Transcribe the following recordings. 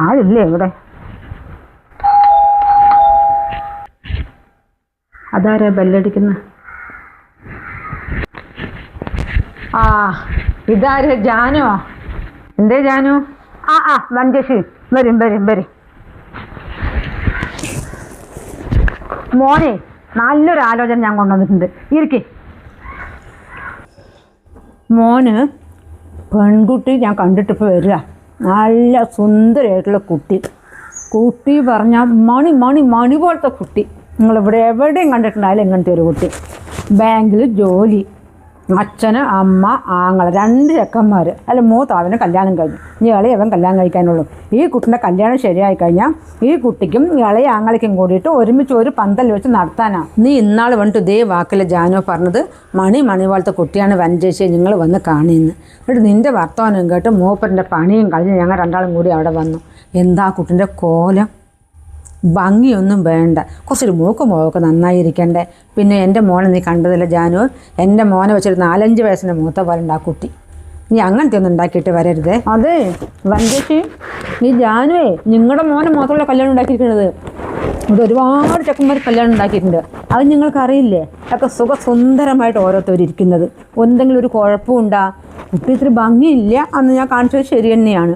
ആളില്ലേ ഇവിടെ? അതാരാ ബെല്ലടിക്കുന്ന? ആ, ഇതാര്? ജാനോ? എന്തേ ജാനു? വഞ്ചേശി, വരും വരും വരും. മോനെ, നല്ലൊരു ആലോചന ഞാൻ കൊണ്ടുവന്നിട്ടുണ്ട്. ഇരിക്കേ. മോന് പെൺകുട്ടി ഞാൻ കണ്ടിട്ടിപ്പോൾ വരിക. നല്ല സുന്ദരമായിട്ടുള്ള കുട്ടി പറഞ്ഞാൽ മണി പോലത്തെ കുട്ടി. നിങ്ങളിവിടെ എവിടെയും കണ്ടിട്ടുണ്ടായാലും ഇങ്ങനത്തെ ഒരു കുട്ടി. ബാങ്കിൽ ജോലി, അച്ഛന് അമ്മ ആങ്ങള 2 ചെക്കന്മാർ. അല്ല, മൂത്താവന് കല്യാണം കഴിഞ്ഞു. ഇനി ഇളയവൻ കല്യാണം കഴിക്കാനുള്ളൂ. ഈ കുട്ടീൻ്റെ കല്യാണം ശരിയായി കഴിഞ്ഞാൽ ഈ കുട്ടിക്കും ഇളയ ആങ്ങളയ്ക്കും കൂടിയിട്ട് ഒരുമിച്ച് ഒരു പന്തൽ വെച്ച് നടത്താനാണ്. നീ ഇന്നാൾ വന്നിട്ട് ഇതേ വാക്കിൽ ജാനോ പറഞ്ഞത് മണി പോലത്തെ കുട്ടിയാണ് വഞ്ചേശി, നിങ്ങൾ വന്ന് കാണുന്നു. എന്നിട്ട് നിൻ്റെ വർത്തമാനം കേട്ട് മൂപ്പറിൻ്റെ പണിയും കഴിഞ്ഞ് ഞങ്ങൾ 2 കൂടി അവിടെ വന്നു. എന്താ കുട്ടീൻ്റെ കോലം? ഭംഗിയൊന്നും വേണ്ട, കുറച്ചൊരു മൂക്കൊക്കെ നന്നായിരിക്കണ്ടേ. പിന്നെ എൻ്റെ മോനെ നീ കണ്ടതില്ല ജാനു? എൻ്റെ മോനെ വെച്ചൊരു 4-5 വയസ്സിൻ്റെ മൂത്ത പോലെ ഉണ്ട് ആ കുട്ടി. നീ അങ്ങനത്തെ ഒന്നും ഉണ്ടാക്കിയിട്ട് വരരുതേ. അതെ വഞ്ചേശി, നീ ജാനുവേ നിങ്ങളുടെ മോനെ മാത്രമല്ല കല്യാണം ഉണ്ടാക്കിയിരിക്കുന്നത്. ഇവിടെ ഒരുപാട് ചെക്കന്മാർ കല്യാണം ഉണ്ടാക്കിയിട്ടുണ്ട്. അത് നിങ്ങൾക്കറിയില്ലേ? ഒക്കെ സുഖസുന്ദരമായിട്ട് ഓരോരുത്തരിക്കുന്നത്. എന്തെങ്കിലും ഒരു കുഴപ്പമുണ്ടാ? കുട്ടി ഇത്തിരി ഭംഗിയില്ല അന്ന് ഞാൻ കാണിച്ചത് ശരി തന്നെയാണ്.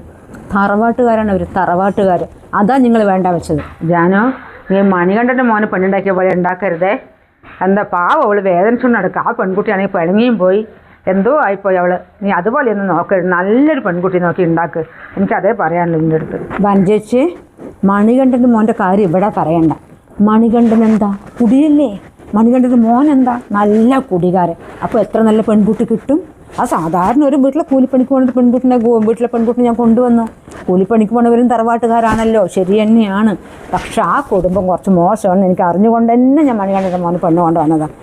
തറവാട്ടുകാരാണ് അവർ, തറവാട്ടുകാർ. അതാ നിങ്ങൾ വേണ്ട വെച്ചത്. ജാനോ, നീ മണികണ്ഠൻ്റെ മോനെ പെണ്ണുണ്ടാക്കിയ പോലെ ഉണ്ടാക്കരുതേ. എന്താ പാവം, അവൾ വേദനിച്ചുകൊണ്ട് നടക്കുക. ആ പെൺകുട്ടിയാണെങ്കിൽ പിണങ്ങിയും പോയി, എന്തോ ആയിപ്പോയി അവൾ. നീ അതുപോലെയൊന്നും നോക്കരുത്, നല്ലൊരു പെൺകുട്ടി നോക്കി ഉണ്ടാക്ക്. എനിക്കതേ പറയാനുള്ളൂ നിൻ്റെ അടുത്ത്. വഞ്ചേച്ചി, മണികണ്ഠൻ്റെ മോൻ്റെ കാര്യം ഇവിടെ പറയണ്ട. മണികണ്ഠൻ എന്താ കുടിയല്ലേ? മണികണ്ഠൻ്റെ മോൻ എന്താ നല്ല കുടികാരൻ. അപ്പോൾ എത്ര നല്ല പെൺകുട്ടി കിട്ടും? ആ സാധാരണ ഒരു വീട്ടിലെ കൂലിപ്പണിക്ക് പോകുന്ന വീട്ടിലെ പെൺകുട്ടിനെ ഞാൻ കൊണ്ടുവന്നു. കൂലിപ്പണിക്ക് പോകുന്നവരും തറവാട്ടുകാരാണല്ലോ, ശരി തന്നെയാണ്. പക്ഷെ ആ കുടുംബം കുറച്ച് മോശമാണ്. എനിക്ക് അറിഞ്ഞുകൊണ്ട് തന്നെ ഞാൻ മണികണ്ഠൻ്റെ മോന് പെണ്ണ് കൊണ്ട് വന്നതാണ്.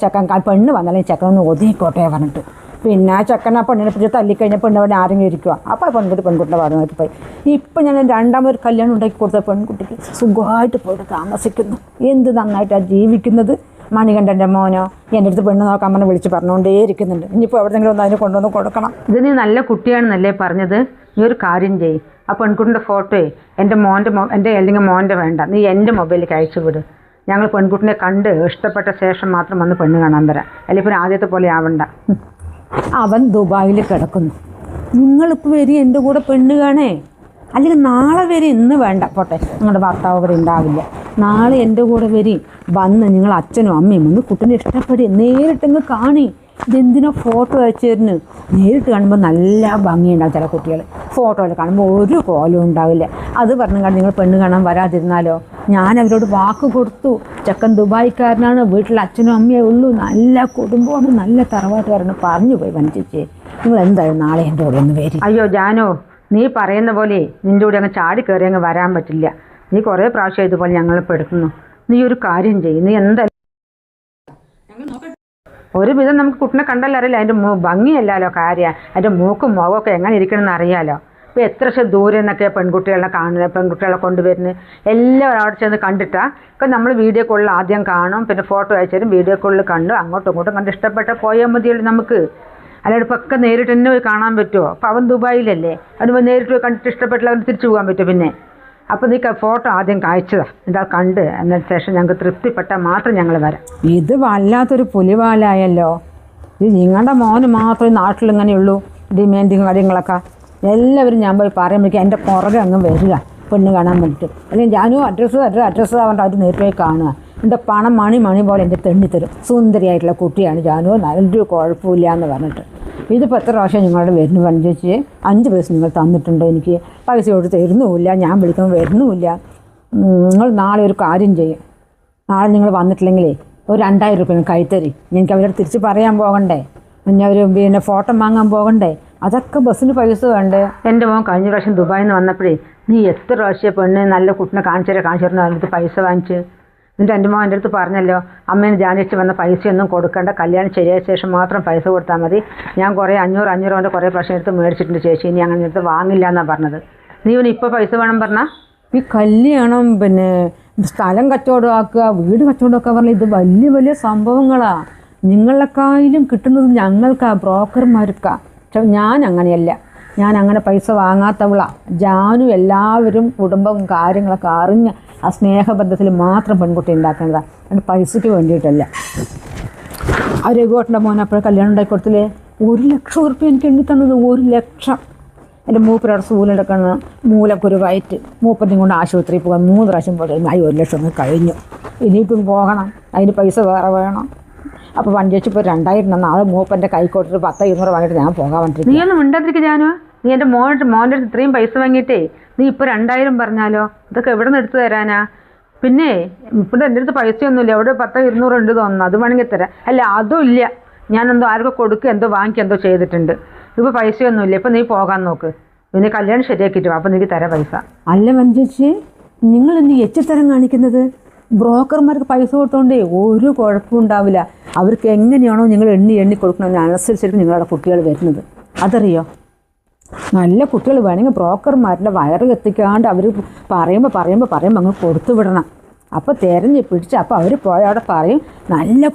ചെക്കൻ പെണ്ണ് വന്നാലും ചെക്കൻ ഒന്ന് ഒതുങ്ങിക്കോട്ടെ പറഞ്ഞിട്ട്. പിന്നെ ആ ചെക്കനെ പെണ്ണിനെ പിടിച്ച് തല്ലിക്കഴിഞ്ഞാൽ പെണ്ണ് അവിടെ ആരെങ്കിലും ഇരിക്കുക. അപ്പോൾ പെൺകുട്ടിയുടെ ഭാഗമായിട്ട് പോയി. ഇപ്പം ഞാൻ 2ാമതൊരു കല്യാണം ഉണ്ടാക്കി കൊടുത്ത പെൺകുട്ടിക്ക് സുഖമായിട്ട് പോയിട്ട് താമസിക്കുന്നു. എന്ത് നന്നായിട്ടാണ് ജീവിക്കുന്നത്. മണികണ്ഠൻ്റെ മോനോ എൻ്റെ അടുത്ത് പെണ്ണ് നോക്കാൻ പറഞ്ഞ് വിളിച്ച് പറഞ്ഞുകൊണ്ടേ ഇരിക്കുന്നുണ്ട്. ഇനിയിപ്പോൾ എവിടെയെങ്കിലും ഒന്ന് അതിന് കൊണ്ടുവന്ന് കൊടുക്കണം. ഇത് നീ നല്ല കുട്ടിയാണെന്നല്ലേ പറഞ്ഞത്? നീ ഒരു കാര്യം ചെയ്യ്, ആ പെൺകുട്ടിൻ്റെ ഫോട്ടോയെ എൻ്റെ അല്ലെങ്കിൽ മോൻ്റെ വേണ്ട, നീ എൻ്റെ മൊബൈലിലേക്ക് അയച്ചു വിട്. ഞങ്ങൾ പെൺകുട്ടിനെ കണ്ട് ഇഷ്ടപ്പെട്ട ശേഷം മാത്രം വന്ന് പെണ്ണ് കാണാൻ വരാം. അല്ലെങ്കിൽ പിന്നെ ആദ്യത്തെ പോലെ ആവണ്ട. അവൻ ദുബായിൽ കിടക്കുന്നു. നിങ്ങളിപ്പോൾ വരി എൻ്റെ കൂടെ പെണ്ണ് കാണേ. അല്ലെങ്കിൽ നാളെ വരെ, ഇന്ന് വേണ്ട പോട്ടെ, നിങ്ങളുടെ ഭർത്താവ് ഇവിടെ ഉണ്ടാവില്ല. നാളെ എൻ്റെ കൂടെ വരി, വന്ന് നിങ്ങൾ അച്ഛനും അമ്മയും ഒന്ന് കുട്ടീനെ ഇഷ്ടപ്പെടുക. നേരിട്ടങ്ങ് കാണി. ഇതെന്തിനാ ഫോട്ടോ അയച്ചു തരുന്നു? നേരിട്ട് കാണുമ്പോൾ നല്ല ഭംഗിയുണ്ടാവും ചില കുട്ടികൾ. ഫോട്ടോയിൽ കാണുമ്പോൾ ഒരു കോലവും ഉണ്ടാവില്ല. അത് പറഞ്ഞു കണ്ട് നിങ്ങൾ പെണ്ണ് കാണാൻ വരാതിരുന്നാലോ? ഞാൻ അവരോട് വാക്ക് കൊടുത്തു. ചെക്കൻ ദുബായിക്കാരനാണ്, വീട്ടിൽ അച്ഛനും അമ്മയേ ഉള്ളൂ, നല്ല കുടുംബമാണ്, നല്ല തറവാട്ടുകാരാണ്. പറഞ്ഞു പോയി വഞ്ചിച്ചേ. നിങ്ങൾ എന്തായാലും നാളെ എൻ്റെ കൂടെ ഒന്ന് വരും. അയ്യോ ജാനോ, നീ പറയുന്ന പോലെ നിൻ്റെ കൂടെ അങ്ങ് ചാടി കയറി അങ്ങ് വരാൻ പറ്റില്ല. നീ കുറേ പ്രാവശ്യം ഇതുപോലെ ഞങ്ങളിപ്പോൾ എടുക്കുന്നു. നീ ഒരു കാര്യം ചെയ്യും, നീ എന്തായാലും ഒരുവിധം നമുക്ക് കുട്ടിനെ കണ്ടല്ലോ അറിയില്ല. അതിൻ്റെ ഭംഗിയല്ലല്ലോ കാര്യം. അതിൻ്റെ മൂക്കും മുഖമൊക്കെ എങ്ങനെ ഇരിക്കണമെന്ന് അറിയാലോ. ഇപ്പോൾ എത്ര ദൂരെ നിന്നൊക്കെ പെൺകുട്ടികളെ കൊണ്ടുവരുന്നത്. എല്ലാവരും അവിടെ ചെന്ന് കണ്ടിട്ടാണ്. ഇപ്പം നമ്മൾ വീഡിയോ കോളിൽ ആദ്യം കാണും, പിന്നെ ഫോട്ടോ അയച്ചാലും വീഡിയോ കോളിൽ കണ്ടു അങ്ങോട്ടും ഇങ്ങോട്ടും കണ്ട് ഇഷ്ടപ്പെട്ട പോയാൽ മതിയല്ലോ നമുക്ക്. അല്ലാതെ ഇപ്പോൾ ഒക്കെ നേരിട്ട് തന്നെ പോയി കാണാൻ പറ്റുമോ? അപ്പോൾ അവൻ ദുബായിലല്ലേ, അവന് നേരിട്ട് പോയി കണ്ടിട്ട് ഇഷ്ടപ്പെട്ടില്ല അവന് തിരിച്ചു പോകാൻ പറ്റുമോ? പിന്നെ അപ്പോൾ നീ ഫോട്ടോ ആദ്യം അയച്ചതാണ്. എന്താ കണ്ട് എന്നതിന് ശേഷം ഞങ്ങൾക്ക് തൃപ്തിപ്പെട്ടാൽ മാത്രം ഞങ്ങൾ വരാം. ഇത് വല്ലാത്തൊരു പുലിവാലായല്ലോ. ഇത് നിങ്ങളുടെ മോന് മാത്രമേ നാട്ടിലിങ്ങനെയുള്ളൂ ഡിമാൻഡിങ് കാര്യങ്ങളൊക്കെ. എല്ലാവരും ഞാൻ പോയി പറയുമ്പോഴേക്കും എൻ്റെ പുറകെ അങ്ങ് വരിക പെണ്ണ് കാണാൻ വേണ്ടിയിട്ട്. അല്ലെങ്കിൽ ഞാനും അഡ്രസ്സ് പറഞ്ഞിട്ട് അവർ നേരിട്ട് പോയി കാണുക. എൻ്റെ പണം മണി പോലെ എൻ്റെ തെണ്ണിത്തരും. സുന്ദരിയായിട്ടുള്ള കുട്ടിയാണ് ജാനു, നല്ലൊരു കുഴപ്പമില്ല എന്ന് പറഞ്ഞിട്ട്. ഇതിപ്പോൾ എത്ര പ്രാവശ്യം നിങ്ങളുടെ വരുന്നു വഞ്ചേച്ചി? 5 പൈസ നിങ്ങൾ തന്നിട്ടുണ്ട്. എനിക്ക് പൈസ കൊടുത്ത് തരുന്നുമില്ല, ഞാൻ വിളിക്കുമ്പോൾ വരുന്നുമില്ല. നിങ്ങൾ നാളെ ഒരു കാര്യം ചെയ്യും. നാളെ നിങ്ങൾ വന്നിട്ടില്ലെങ്കിലേ ഒരു 2000 രൂപ കൈത്തരി. എനിക്ക് അവരോട് തിരിച്ച് പറയാൻ പോകണ്ടേ? പിന്നെ ഫോട്ടോ വാങ്ങാൻ പോകണ്ടേ? അതൊക്കെ ബസ്സിന് പൈസ വേണ്ടേ? എൻ്റെ മോൻ കഴിഞ്ഞ പ്രാവശ്യം ദുബായിൽ നിന്ന് വന്നപ്പോഴേ നീ എത്ര പ്രാവശ്യം പെണ്ണ് നല്ല കുട്ടിനെ കാണിച്ചു അതിനകത്ത് പൈസ വാങ്ങിച്ച്. എന്നിട്ട് എൻ്റെ മോൻ എൻ്റെ അടുത്ത് പറഞ്ഞല്ലോ, അമ്മേനെ ജാനിച്ച് വന്ന പൈസയൊന്നും കൊടുക്കേണ്ട, കല്യാണം ശരിയായ ശേഷം മാത്രം പൈസ കൊടുത്താൽ മതി. ഞാൻ കുറേ 500 കൊണ്ട് കുറേ പ്രാവശ്യം എടുത്ത് മേടിച്ചിട്ടുണ്ട് ചേച്ചി, ഇനി അങ്ങനെ എടുത്ത് വാങ്ങില്ല എന്നാണ് പറഞ്ഞത്. നീ ഇവന് ഇപ്പോൾ പൈസ വേണം പറഞ്ഞാൽ ഈ കല്യാണം പിന്നെ സ്ഥലം കച്ചവടമാക്കുക, വീട് കച്ചവടമൊക്കെ പറഞ്ഞാൽ ഇത് വലിയ വലിയ സംഭവങ്ങളാണ്. നിങ്ങളെക്കായാലും കിട്ടുന്നത് ഞങ്ങൾക്കാ, ബ്രോക്കർമാർക്കാ. പക്ഷെ ഞാൻ അങ്ങനെയല്ല. ഞാൻ അങ്ങനെ പൈസ വാങ്ങാത്തവളാ. ജാനു എല്ലാവരും കുടുംബവും കാര്യങ്ങളൊക്കെ അറിഞ്ഞ് ആ സ്നേഹബന്ധത്തിൽ മാത്രം പെൺകുട്ടി ഉണ്ടാക്കുന്നതാണ്, അതുകൊണ്ട് പൈസയ്ക്ക് വേണ്ടിയിട്ടല്ല. ആ രഘുവേട്ടൻ്റെ മോനെ അപ്പോഴേ കല്യാണം ഉണ്ടാക്കി കൊടുത്തില്ലേ, 1,00,000 ഉറുപ്പ്യ എനിക്ക് എണ്ണി തന്നത്. 1,00,000. എൻ്റെ മൂപ്പരവിടെ സൂലെടുക്കുന്ന മൂലക്കുരുവായിട്ട് മൂപ്പത്തിനും കൊണ്ട് ആശുപത്രിയിൽ പോകാൻ 3 പ്രാവശ്യം പോയി. 1,00,000 കഴിഞ്ഞു, ഇനിയിപ്പം പോകണം, അതിന് പൈസ വേറെ വേണം. അപ്പോൾ വഞ്ചേച്ചി ഇപ്പോൾ 2,000 തന്നാൽ അത് മൂപ്പൻ്റെ കൈ കൊടുത്തിട്ട് 10-200 വാങ്ങിയിട്ട് ഞാൻ പോകാൻ വേണ്ടിയിട്ട്. നീ ഒന്നും മിണ്ടാതിരിക്കുക ജാനു. നീ എൻ്റെ മോൻ്റെ അടുത്ത് ഇത്രയും പൈസ വാങ്ങിയിട്ടേ നീ ഇപ്പോൾ 2,000 പറഞ്ഞാലോ? ഇതൊക്കെ എവിടെ നിന്ന് എടുത്തു തരാനാ? പിന്നെ ഇവിടെ എൻ്റെ അടുത്ത് പൈസയൊന്നുമില്ല, എവിടെ 10-200 ഉണ്ട് തോന്നുന്നു, അത് വേണമെങ്കിൽ തരാം. അല്ല അതും ഇല്ല, ഞാനെന്തോ ആർക്കോ കൊടുക്കുക എന്തോ വാങ്ങിക്കുക എന്തോ ചെയ്തിട്ടുണ്ട്. ഇപ്പോൾ പൈസയൊന്നുമില്ല, ഇപ്പം നീ പോകാൻ നോക്ക്, പിന്നെ കല്യാണം ശരിയാക്കിയിട്ട് അപ്പം നീക്ക് തരാം പൈസ. അല്ല വഞ്ചേച്ചി, നിങ്ങൾ എന്ത് എച്ചിത്തരം കാണിക്കുന്നത്? ബ്രോക്കർമാർക്ക് പൈസ കൊടുത്തോണ്ടേ ഒരു കുഴപ്പവും ഉണ്ടാവില്ല. അവർക്ക് എങ്ങനെയാണോ നിങ്ങൾ എണ്ണി കൊടുക്കണമെന്ന് അനുസരിച്ചിട്ട് നിങ്ങളുടെ കുട്ടികൾ വരുന്നത്, അതറിയോ? നല്ല കുട്ടികൾ വേണമെങ്കിൽ ബ്രോക്കർമാരുടെ വയറ് കത്തിക്കാണ്ട് അവർ പറയുമ്പോൾ അങ്ങ് കൊടുത്തു വിടണം. അപ്പോൾ തിരഞ്ഞ് പിടിച്ച് അപ്പോൾ അവർ പോയ അവിടെ പറയും നല്ല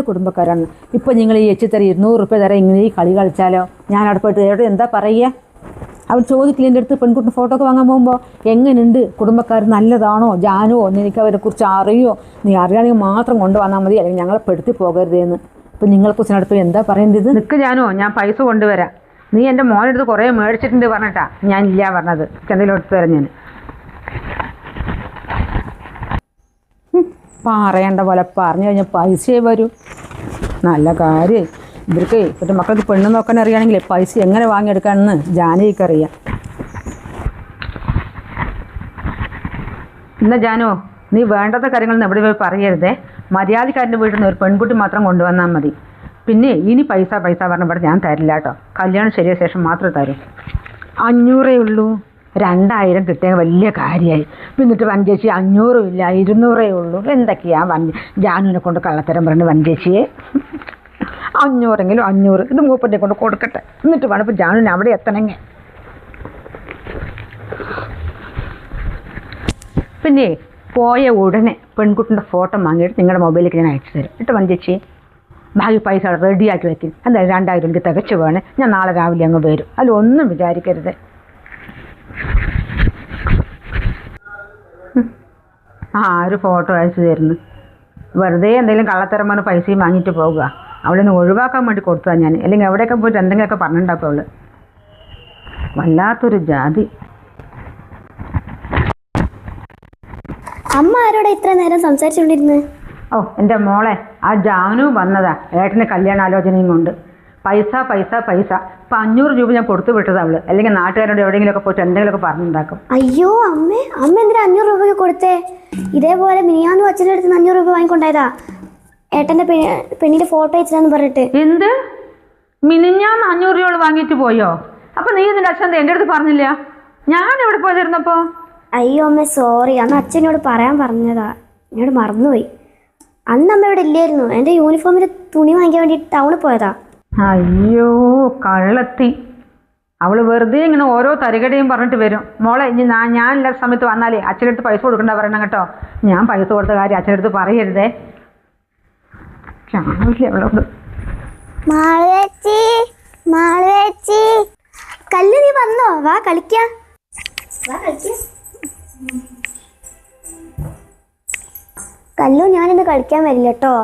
കുടുംബക്കാരാണ്. ഇപ്പോൾ നിങ്ങൾ ഈ എച്ചിത്തര 200 രൂപ തരാം, ഇങ്ങനെ ഈ കളി കളിച്ചാലോ? ഞാൻ അവിടെ പോയിട്ട് എവിടെ എന്താ പറയുക? അവൾ ചോദിക്കില്ല എൻ്റെ അടുത്ത്, പെൺകുട്ടി ഫോട്ടോ ഒക്കെ വാങ്ങാൻ പോകുമ്പോൾ എങ്ങനെയുണ്ട് കുടുംബക്കാർ, നല്ലതാണോ ജാനുവോ, നിനക്ക് അവരെക്കുറിച്ച് അറിയോ? നീ അറിയാണെങ്കിൽ മാത്രം കൊണ്ടുവന്നാൽ മതി, അല്ലെങ്കിൽ ഞങ്ങളെ പെടുത്തി പോകരുതേന്ന്. ഇപ്പം നിങ്ങളെക്കുറിച്ചിനടുത്ത് എന്താ പറയേണ്ടത്? നിൽക്ക് ജാനുവോ, ഞാൻ പൈസ കൊണ്ടുവരാം. നീ എൻ്റെ മോനെടുത്ത് കുറേ മേടിച്ചിട്ടുണ്ട് പറഞ്ഞിട്ടാ ഞാൻ ഇല്ല പറഞ്ഞത്. എന്തെങ്കിലും എടുത്തു തരാം ഞാൻ. പറയേണ്ട പോലെ പറഞ്ഞു കഴിഞ്ഞാൽ പൈസയെ വരൂ. നല്ല കാര്യം. ഇവർക്ക് ഇപ്പോഴത്തെ മക്കൾക്ക് പെണ്ണ് നോക്കാൻ അറിയുകയാണെങ്കിൽ പൈസ എങ്ങനെ വാങ്ങിയെടുക്കാമെന്ന് ജാനകിക്കറിയാം. എന്നാ ജാനോ, നീ വേണ്ടാത്ത കാര്യങ്ങളൊന്നും എവിടെ പോയി പറയരുതേ. മര്യാദക്കാരൻ്റെ വീട്ടിൽ നിന്ന് ഒരു പെൺകുട്ടി മാത്രം കൊണ്ടുവന്നാൽ മതി. പിന്നെ ഇനി പൈസ പറഞ്ഞപ്പോൾ ഞാൻ തരില്ല കേട്ടോ. കല്യാണം ശരിയായ ശേഷം മാത്രമേ തരൂ. 500 ഉള്ളൂ. 2,000 കിട്ടിയ വലിയ കാര്യമായി. എന്നിട്ട് വഞ്ചേച്ചി 500 ഇല്ല, 200 ഉള്ളൂ. എന്തൊക്കെയാ ജാനുവിനെ കൊണ്ട് കള്ളത്തരം പറഞ്ഞു വഞ്ചേച്ചിയെ. 500 500 ഇത് മൂപ്പൻ്റെ കൊണ്ട് കൊടുക്കട്ടെ, എന്നിട്ട് വേണം ഇപ്പോൾ ജാനുവിന് അവിടെ എത്തണമെങ്കിൽ. പിന്നെ പോയ ഉടനെ പെൺകുട്ടിൻ്റെ ഫോട്ടോ വാങ്ങിയിട്ട് നിങ്ങളുടെ മൊബൈലിലേക്ക് ഞാൻ അയച്ചു തരും കേട്ടോ വഞ്ചേച്ചി. ബാക്കി പൈസ റെഡിയാക്കി വയ്ക്കും. എന്തായാലും 2,000 എനിക്ക് തികച്ചു വേണേ, ഞാൻ നാളെ രാവിലെ അങ്ങ് വരും. അതിലൊന്നും വിചാരിക്കരുത്. ഒരു ഫോട്ടോ അയച്ചു തരുന്നു. വെറുതെ എന്തെങ്കിലും കള്ളത്തരം പറഞ്ഞ് പൈസയും വാങ്ങിയിട്ട് പോകുക. അവളെ ഒന്ന് ഒഴിവാക്കാൻ വേണ്ടി കൊടുത്തതാണ് ഞാൻ. അല്ലെങ്കിൽ എവിടെയൊക്കെ പോയിട്ട് എന്തെങ്കിലുമൊക്കെ പറഞ്ഞിട്ടുണ്ടാക്കും അവള്. വല്ലാത്തൊരു ജാതി. അമ്മ ആരോടെ ഇത്ര നേരം സംസാരിച്ചുകൊണ്ടിരുന്നത്? എൻ്റെ മോളെ, ആ ജാനു വന്നതാ ഏട്ടന് കല്യാണാലോചനയും കൊണ്ട്. പൈസ ഇപ്പം 500 രൂപ ഞാൻ കൊടുത്തു വിട്ടത് അവള്. അല്ലെങ്കിൽ നാട്ടുകാരോട് എവിടെയെങ്കിലുമൊക്കെ പോയിട്ട് എന്തെങ്കിലുമൊക്കെ പറഞ്ഞുണ്ടാക്കും. അയ്യോ അമ്മ എന്തിനാ 500 രൂപ കൊടുത്തേ? ഇതേപോലെ മിനിയാന്നും അച്ഛൻ്റെ അടുത്ത് 500 രൂപ വാങ്ങിക്കൊണ്ടായതാ. ഏട്ടൻ്റെ പെണ്ണിൻ്റെ ഫോട്ടോ അയച്ചതാന്ന് പറഞ്ഞിട്ട്. എന്ത് മിനിഞ്ഞാന്ന് 500 രൂപ വാങ്ങിയിട്ട് പോയോ? അപ്പം നീ ഇതിൻ്റെ അച്ഛൻ എൻ്റെ അടുത്ത് പറഞ്ഞില്ല? ഞാൻ എവിടെ പോയിരുന്നപ്പോൾ? അയ്യോ അമ്മ സോറി, അന്ന് അച്ഛനോട് പറയാൻ പറഞ്ഞതാ, എന്നോട് മറന്നുപോയി. അന്ന് അമ്മ ഇവിടെ ഇല്ലായിരുന്നു. എൻ്റെ യൂണിഫോമിൻ്റെ തുണി വാങ്ങിക്കാൻ വേണ്ടി ടൗണിൽ പോയതാ. അയ്യോ കള്ളത്തി. അവള് വെറുതെ ഇങ്ങനെ ഓരോ തരികടയും പറഞ്ഞിട്ട് വരും. മോളെ ഇനി ഞാൻ എല്ലാ സമയത്ത് വന്നാലേ അച്ഛനടുത്ത് പൈസ കൊടുക്കണ്ട പറയണം കേട്ടോ. ഞാൻ പൈസ കൊടുത്ത കാര്യം അച്ഛനടുത്ത് പറയരുതേ. അവളോട് കല്ല് നീ വന്നോ? വാ കളിക്കാം. കല്ലു ഞാനിന്ന് കളിക്കാൻ വരില്ല കേട്ടോ.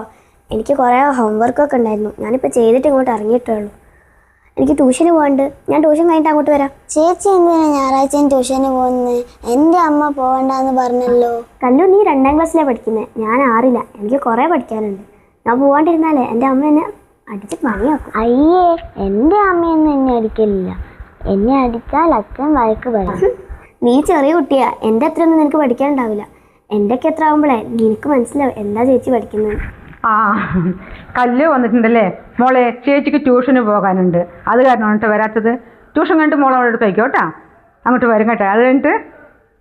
എനിക്ക് കുറേ ഹോംവർക്കൊക്കെ ഉണ്ടായിരുന്നു. ഞാനിപ്പോൾ ചെയ്തിട്ട് ഇങ്ങോട്ട് ഇറങ്ങിയിട്ടേ ഉള്ളൂ. എനിക്ക് ട്യൂഷന് പോകണ്ട്. ഞാൻ ട്യൂഷൻ കഴിഞ്ഞിട്ട് അങ്ങോട്ട് വരാം. ചേച്ചി എന്തിനാ ഞായറാഴ്ച ട്യൂഷന് പോകുന്നത്? എൻ്റെ അമ്മ പോകണ്ടെന്ന് പറഞ്ഞല്ലോ. കല്ലു നീ 2ാം ക്ലാസ്സിലാണ് പഠിക്കുന്നത്, ഞാൻ 6ലാ. എനിക്ക് കുറേ പഠിക്കാനുണ്ട്. ഞാൻ പോകാണ്ടിരുന്നാലേ എൻ്റെ അമ്മ എന്നെ അടിച്ച് പണിയാക്കും. അയ്യേ, എൻ്റെ അമ്മയൊന്നും എന്നെ അടിക്കലില്ല. എന്നെ അടിച്ചാൽ അച്ഛൻ വഴക്ക് പറയും. നീ ചെറിയ കുട്ടിയാ, എൻ്റെ അത്രയൊന്നും നിനക്ക് പഠിക്കാനുണ്ടാവില്ല. എൻ്റെയൊക്കെ എത്ര ആകുമ്പോഴേ നിനക്ക് മനസ്സിലാവും എന്താ ചേച്ചി പഠിക്കുന്നത്. കല്ല് വന്നിട്ടുണ്ടല്ലേ മോളെ? ചേച്ചിക്ക് ട്യൂഷന് പോകാനുണ്ട്, അത് കാരണമാണ് കേട്ടോ വരാത്തത്. ട്യൂഷൻ കഴിഞ്ഞിട്ട് മോളെ അവിടെ എടുത്ത് വയ്ക്കോ കേട്ടോ. അങ്ങോട്ട് വരും കേട്ടോ. അത് കഴിഞ്ഞിട്ട്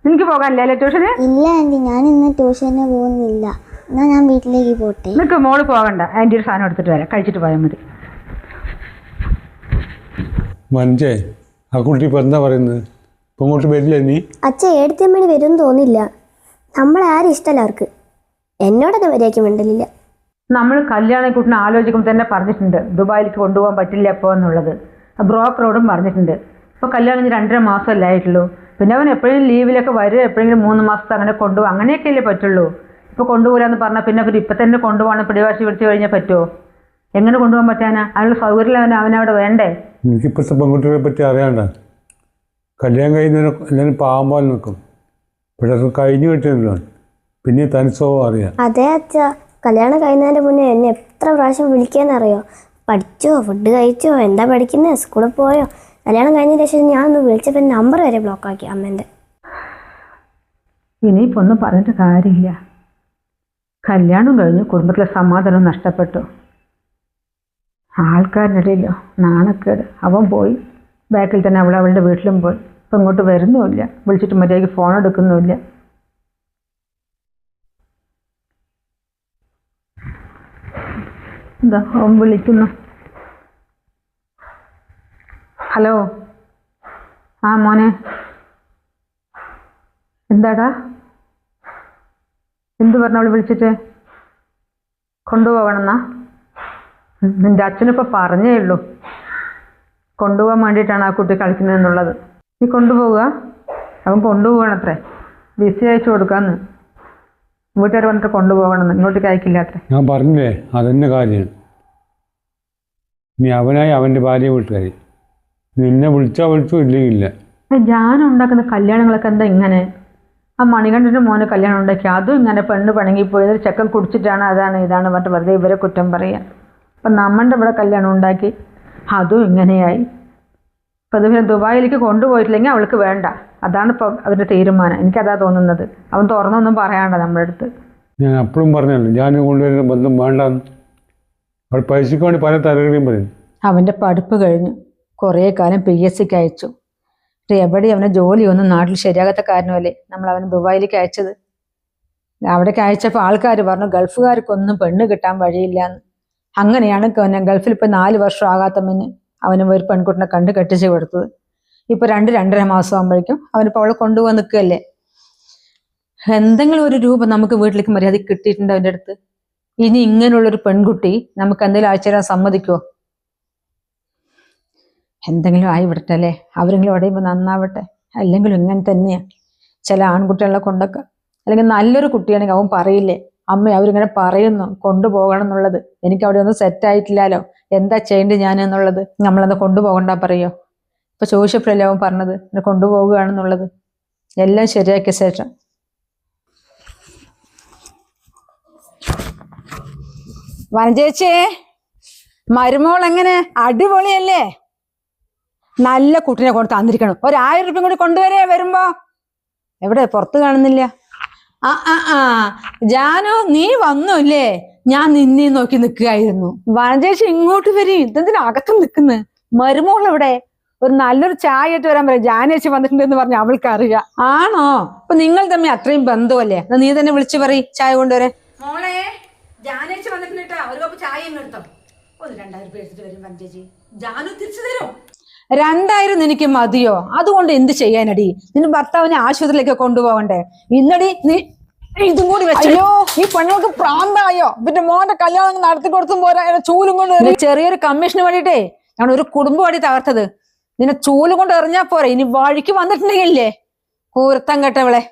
എനിക്ക് പോകാനില്ല അല്ലേ ട്യൂഷന്? ഇല്ല ആൻറ്റി, ഞാൻ ഇന്ന് ട്യൂഷന് പോകുന്നില്ല. എന്നാൽ ഞാൻ വീട്ടിലേക്ക് പോട്ടെ. നിനക്ക് മോള് പോകണ്ട, ആൻറ്റി ഒരു സാധനം എടുത്തിട്ട് വരാം, കഴിച്ചിട്ട് പോയാൽ മതി. മഞ്ചേ, ആ കുട്ടി ഇപ്പം എന്താ പറയുന്നത്? ഇപ്പം ഇങ്ങോട്ട് വരില്ല നീ? അച്ഛൻ ഏടത്തിയമ്മണി വരും തോന്നില്ല. നമ്മളാരും ഇഷ്ടമല്ല അവർക്ക്. എന്നോടൊന്നും വരെയാക്കി മിണ്ടലില്ല. നമ്മൾ കല്യാണക്കുട്ടിനെ ആലോചിക്കുമ്പോൾ തന്നെ പറഞ്ഞിട്ടുണ്ട് ദുബായിലേക്ക് കൊണ്ടുപോകാൻ പറ്റില്ല ഇപ്പോൾ എന്നുള്ളത്. ബ്രോക്കറോടും പറഞ്ഞിട്ടുണ്ട്. ഇപ്പോൾ കല്യാണം കഴിഞ്ഞ് 2.5 മാസമല്ലേ ആയിട്ടുള്ളൂ. പിന്നെ അവൻ എപ്പോഴും ലീവിലൊക്കെ വരും, എപ്പോഴെങ്കിലും 3 മാസത്തെ അങ്ങനെ കൊണ്ടുപോകും, അങ്ങനെയൊക്കെയല്ലേ പറ്റുള്ളൂ. ഇപ്പോൾ കൊണ്ടുപോകാന്ന് പറഞ്ഞാൽ പിന്നെ അവർ ഇപ്പം തന്നെ കൊണ്ടുപോകണം പിടിവാശി പിടിച്ച് കഴിഞ്ഞാൽ പറ്റുമോ? എങ്ങനെ കൊണ്ടുപോകാൻ പറ്റാനാ? അതിനുള്ള സൗകര്യം അവനവിടെ വേണ്ടേ? എനിക്കിപ്പോഴത്തെ പെൺകുട്ടികളെ പറ്റി അറിയാണ്ട. കല്യാണം കഴിയുന്നതിന് എല്ലാവരും പാവം പോലെ നിൽക്കും. പക്ഷെ അത് കഴിഞ്ഞു കിട്ടിയല്ലോ, പിന്നെ തനിസ്വഭാവം അറിയാം. അതെ അച്ഛാ, കല്യാണം കഴിയുന്നതിൻ്റെ മുന്നേ എന്നെ എത്ര പ്രാവശ്യം വിളിക്കാന്നറിയോ? പഠിച്ചോ, ഫുഡ് കഴിച്ചോ, എന്താ പഠിക്കുന്നത്, സ്കൂളിൽ പോയോ? കല്യാണം കഴിഞ്ഞതിന് ശേഷം ഞാനൊന്ന് വിളിച്ചപ്പോൾ നമ്പർ വരെ ബ്ലോക്കാക്കി അമ്മേൻ്റെ. ഇനിയിപ്പോൾ ഒന്നും പറഞ്ഞിട്ട് കാര്യമില്ല. കല്യാണം കഴിഞ്ഞ് കുടുംബത്തിലെ സമാധാനം നഷ്ടപ്പെട്ടു. ആൾക്കാരുടെ ഇടയിലോ നാണക്കേട്. അവൻ പോയി, ബാക്കിൽ തന്നെ അവളുടെ വീട്ടിലും പോയി. ഇപ്പം ഇങ്ങോട്ട് വരുന്നുമില്ല, വിളിച്ചിട്ട് മര്യാദയ്ക്ക് ഫോൺ എടുക്കുന്നുമില്ല. എന്താ അവൻ വിളിക്കുന്നു? ഹലോ, ആ മോനെ, എന്താടാ? എന്ത് പറഞ്ഞു അവൾ വിളിച്ചിട്ട്? കൊണ്ടുപോകണമെന്നാ? നിൻ്റെ അച്ഛനിപ്പോൾ പറഞ്ഞേ ഉള്ളൂ കൊണ്ടുപോകാൻ വേണ്ടിയിട്ടാണ് ആ കുട്ടി കളിക്കുന്നതെന്നുള്ളത്. നീ കൊണ്ടുപോവുക? അവൻ കൊണ്ടുപോകണത്രേ, വിസ അയച്ചു കൊടുക്കാമെന്ന്. വീട്ടുകാർ വന്നിട്ട് കൊണ്ടുപോകണമെന്ന്, ഇങ്ങോട്ടേക്ക് അയക്കില്ല അത്രേ. ഞാൻ പറഞ്ഞില്ലേ, അതെന്നെ കാര്യമാണ്. നീ അവനായി അവൻ്റെ ഭാര്യ വീട്ടുകാരി. നിന്നെ വിളിച്ചാൽ വിളിച്ചു, ഇല്ലെങ്കില്ല. ഞാൻ ഉണ്ടാക്കുന്ന കല്യാണങ്ങളൊക്കെ എന്താ ഇങ്ങനെ? ആ മണികണ്ഠൻ്റെ മോന് കല്യാണം ഉണ്ടാക്കി, അതും ഇങ്ങനെ പെണ്ണ് പിണങ്ങിപ്പോയത് ചെക്കൻ കുടിച്ചിട്ടാണ്, അതാണ് ഇതാണ് പറഞ്ഞിട്ട് വെറുതെ ഇവരെ കുറ്റം പറയുക. അപ്പം നമ്മളുടെ ഇവിടെ കല്യാണം ഉണ്ടാക്കി, അതും ഇങ്ങനെയായി. അപ്പം അത് പിന്നെ ദുബായിലേക്ക് കൊണ്ടുപോയിട്ടില്ലെങ്കിൽ അവൾക്ക് വേണ്ട, അതാണ് ഇപ്പോൾ അവരുടെ തീരുമാനം. എനിക്കതാ തോന്നുന്നത്. അവൻ തുറന്നൊന്നും പറയാണ്ട നമ്മുടെ അടുത്ത്. ഞാൻ അപ്പോഴും പറഞ്ഞല്ലോ, ഞാൻ കൊണ്ടുവരുന്ന ബന്ധം വേണ്ടാന്ന്. അവൾ പൈസയ്ക്ക് വേണ്ടി പല തലകളെയും പറയും. അവൻ്റെ പഠിപ്പ് കഴിഞ്ഞു, കുറേ കാലം PSCക്ക് അയച്ചു. എവിടെ അവനെ ജോലിയൊന്നും നാട്ടിൽ ശരിയാകാത്ത കാരണമല്ലേ നമ്മൾ അവനെ ദുബായിലേക്ക് അയച്ചത്. അവിടേക്ക് അയച്ചപ്പോൾ ആൾക്കാർ പറഞ്ഞു ഗൾഫുകാർക്കൊന്നും പെണ്ണ് കിട്ടാൻ വഴിയില്ലാന്ന്. അങ്ങനെയാണ് ഗൾഫിൽ ഇപ്പോൾ 4 വർഷം ആകാത്ത മുന്നേ അവന് ഒരു പെൺകുട്ടിനെ കണ്ട് കെട്ടിച്ച് കൊടുത്തത്. ഇപ്പോൾ 2-2.5 മാസം ആകുമ്പോഴേക്കും അവനിപ്പോൾ അവളെ കൊണ്ടുപോകാൻ നിൽക്കുകയല്ലേ. എന്തെങ്കിലും ഒരു രൂപം നമുക്ക് വീട്ടിലേക്ക് മര്യാദയ്ക്ക് കിട്ടിയിട്ടുണ്ട് അവൻ്റെ അടുത്ത്. ഇനി ഇങ്ങനെയുള്ളൊരു പെൺകുട്ടി നമുക്ക് എന്തെങ്കിലും അയച്ചു തരാൻ സമ്മതിക്കുമോ? എന്തെങ്കിലും ആയി വിടട്ടെ അല്ലേ, അവരെങ്കിലും അടയുമ്പോൾ നന്നാവട്ടെ. അല്ലെങ്കിലും ഇങ്ങനെ തന്നെയാണ് ചില ആൺകുട്ടികളെ കൊണ്ടൊക്കെ. അല്ലെങ്കിൽ നല്ലൊരു കുട്ടിയാണെങ്കിൽ അവൻ പറയില്ലേ, അമ്മ അവരിങ്ങനെ പറയുന്നു കൊണ്ടുപോകണം എന്നുള്ളത്, എനിക്ക് അവിടെ ഒന്നും സെറ്റായിട്ടില്ലല്ലോ, എന്താ ചെയ്യേണ്ടത് ഞാൻ എന്നുള്ളത്. നമ്മളെന്താ കൊണ്ടുപോകണ്ട പറയോ? ഇപ്പൊ ചോദിച്ചപ്പോഴല്ലേ അവൻ പറഞ്ഞത് എന്നെ കൊണ്ടുപോകുകയാണെന്നുള്ളത്. എല്ലാം ശരിയാക്കിയ ശേഷം. വനജേച്ചിയെ, മരുമോൾ എങ്ങനെ? അടിപൊളിയല്ലേ? നല്ല കുട്ടിനെ കൊണ്ട് തന്നിരിക്കണം. 1000 രൂപയും കൂടി കൊണ്ടുവരേ വരുമ്പോ. എവിടെ? പുറത്ത് കാണുന്നില്ല. ജാനു, നീ വന്നുല്ലേ? ഞാൻ നിന്നെ നോക്കി നിൽക്കുകയായിരുന്നു. വനജേച്ചി ഇങ്ങോട്ട് വരും. ഇതെന്തിനാ അകത്ത് നിൽക്കുന്നത്? മരുമോൾ എവിടെ? ഒരു നല്ലൊരു ചായ ആയിട്ട് വരാൻ പറയാം. ജാനേച്ചി വന്നിട്ടുണ്ടെന്ന് പറഞ്ഞ അവൾക്ക് അറിയാം. ആണോ? അപ്പൊ നിങ്ങൾ തമ്മിൽ അത്രയും ബന്ധമല്ലേ? നീ തന്നെ വിളിച്ചു പറയും ചായ കൊണ്ടുവരെ. മോളെ, ജാനേച്ചി വന്നിട്ടാ, ഒരു കപ്പ് ചായ എടുത്തോ. 2000 രൂപ എടുത്തിട്ട് വരും വനജേച്ചി. ജാനു തിരിച്ചു തരും. 2000 നിനക്ക് മതിയോ? അതുകൊണ്ട് എന്ത് ചെയ്യാനടി? നിന്റെ ഭർത്താവിനെ ആശുപത്രിയിലേക്ക് കൊണ്ടുപോകണ്ടേ? ഇന്നടി നീ ഇതും കൂടി വെച്ചോ. ഈ പെണ്ണുങ്ങൾക്ക് പ്രാന്തായോ? പിന്നെ മോന്റെ കല്യാണം നടത്തി കൊടുത്തും പോരാ, ചൂലും കൊണ്ട്. ചെറിയൊരു കമ്മീഷന് വേണ്ടിട്ടേ ഞാൻ ഒരു കുടുംബമാടി തകർത്തത്. നിന്നെ ചൂലും കൊണ്ട് എറിഞ്ഞാ പോരെ. ഇനി വഴിക്ക് വന്നിട്ടുണ്ടെങ്കിലേ കൂർത്തം കേട്ടവളെ.